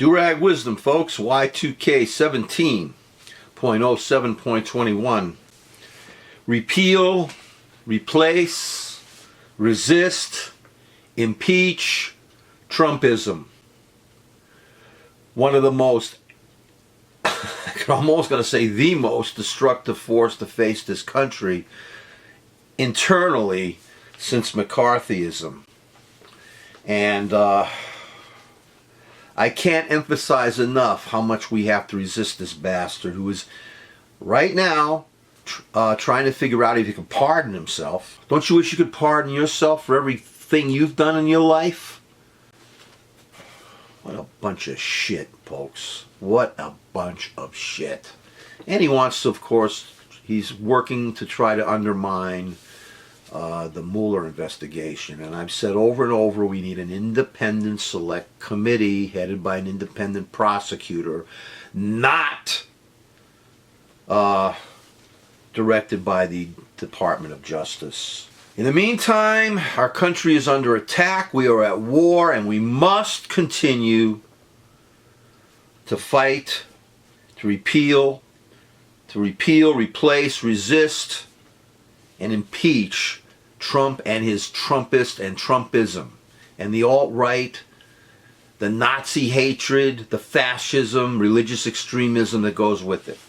Durag Wisdom, folks, Y2K 17.07.21. Repeal, replace, resist, impeach, Trumpism. One of the most, I'm almost going to say the most destructive force to face this country internally since McCarthyism. And I can't emphasize enough how much we have to resist this bastard who is right now trying to figure out if he can pardon himself. Don't you wish you could pardon yourself for everything you've done in your life? What a bunch of shit, folks. What a bunch of shit. And he wants to, of course, he's working to try to undermine the Mueller investigation. And I've said over and over, we need an independent select committee headed by an independent prosecutor, not directed by the Department of Justice. In the meantime, our country is under attack. We are at war, and we must continue to fight, to repeal, replace, resist, and impeach Trump and his Trumpist and Trumpism, and the alt-right, the Nazi hatred, the fascism, religious extremism that goes with it.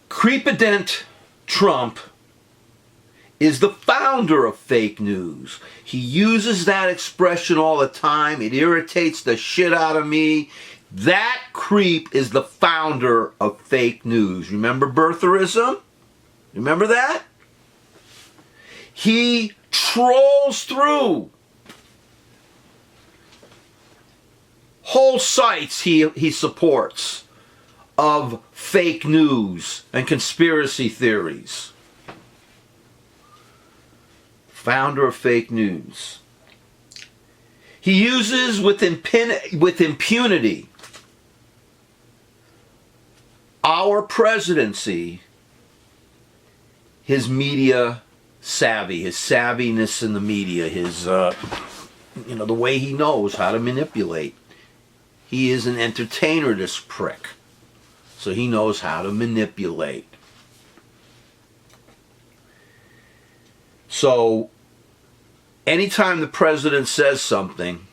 Creepident Trump is the founder of fake news. He uses that expression all the time. It irritates the shit out of me. That creep is the founder of fake news. Remember birtherism? Remember that? He trolls through whole sites he supports of fake news and conspiracy theories. Founder of fake news. He uses with impunity our presidency, his media savvy, his savviness in the media, his, the way he knows how to manipulate. He is an entertainer, this prick. So he knows how to manipulate. So, anytime the president says something,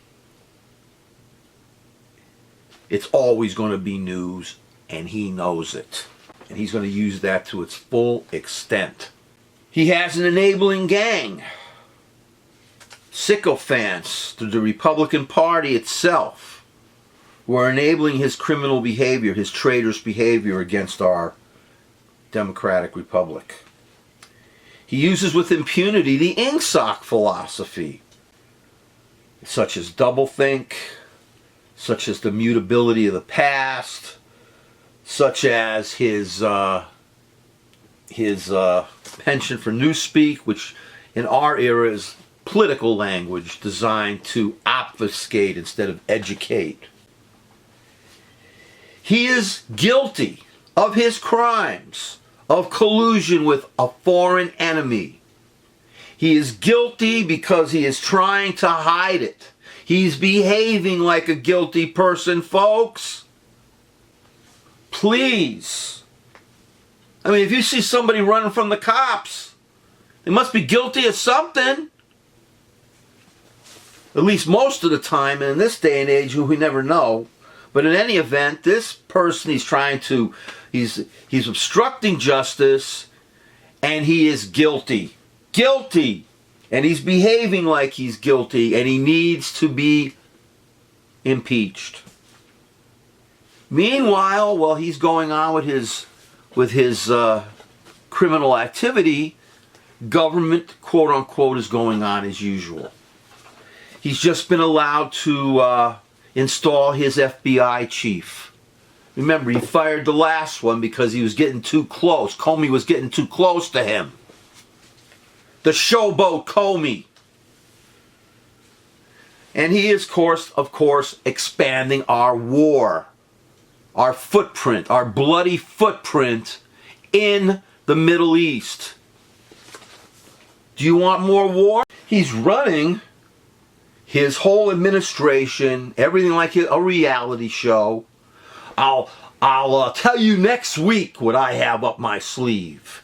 it's always going to be news, and he knows it. And he's going to use that to its full extent. He has an enabling gang, sycophants through the Republican Party itself, who are enabling his criminal behavior, his traitorous behavior against our democratic republic. He uses with impunity the Ingsoc philosophy, such as doublethink, such as the mutability of the past, such as his penchant for newspeak, which in our era is political language designed to obfuscate instead of educate. He is guilty of his crimes of collusion with a foreign enemy. He is guilty because he is trying to hide it. He's behaving like a guilty person, folks. Please. I mean, if you see somebody running from the cops, they must be guilty of something. At least most of the time, and in this day and age, we never know. But in any event, this person, he's obstructing justice, and he is guilty. Guilty! And he's behaving like he's guilty, and he needs to be impeached. Meanwhile, while he's going on with his criminal activity, government, quote-unquote, is going on as usual. He's just been allowed to install his FBI chief. Remember, he fired the last one because he was getting too close. Comey was getting too close to him. The showboat Comey. And he is, of course, expanding our war, our footprint, our bloody footprint in the Middle East. Do you want more war? He's running his whole administration, everything like a reality show. I'll tell you next week what I have up my sleeve.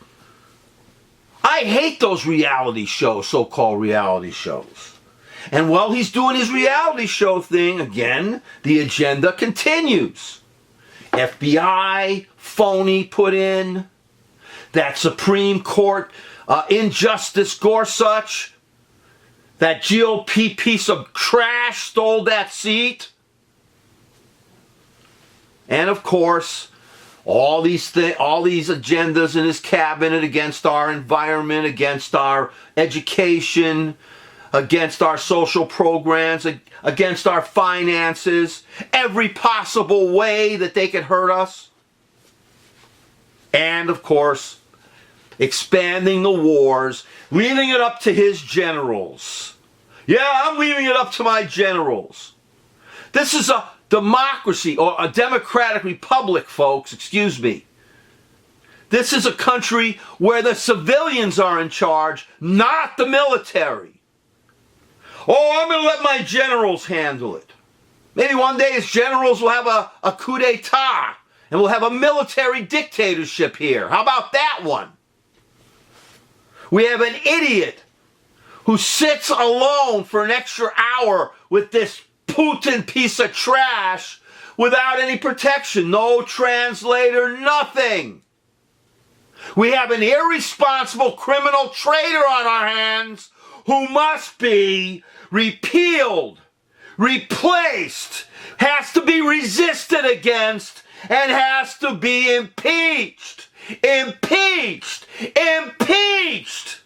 I hate those reality shows, so-called reality shows. And while he's doing his reality show thing, again, the agenda continues. FBI, phony put in. That Supreme Court injustice Gorsuch. That GOP piece of trash stole that seat. And of course, all these agendas in his cabinet against our environment, against our education, against our social programs, against our finances, every possible way that they could hurt us. And of course, expanding the wars, leaving it up to his generals. Yeah, I'm leaving it up to my generals. This is a democracy, or a democratic republic, folks, excuse me. This is a country where the civilians are in charge, not the military. Oh, I'm going to let my generals handle it. Maybe one day his generals will have a coup d'etat, and we'll have a military dictatorship here. How about that one? We have an idiot who sits alone for an extra hour with this Putin piece of trash without any protection. No translator, nothing. We have an irresponsible criminal traitor on our hands who must be repealed, replaced, has to be resisted against, and has to be impeached. Impeached! Impeached!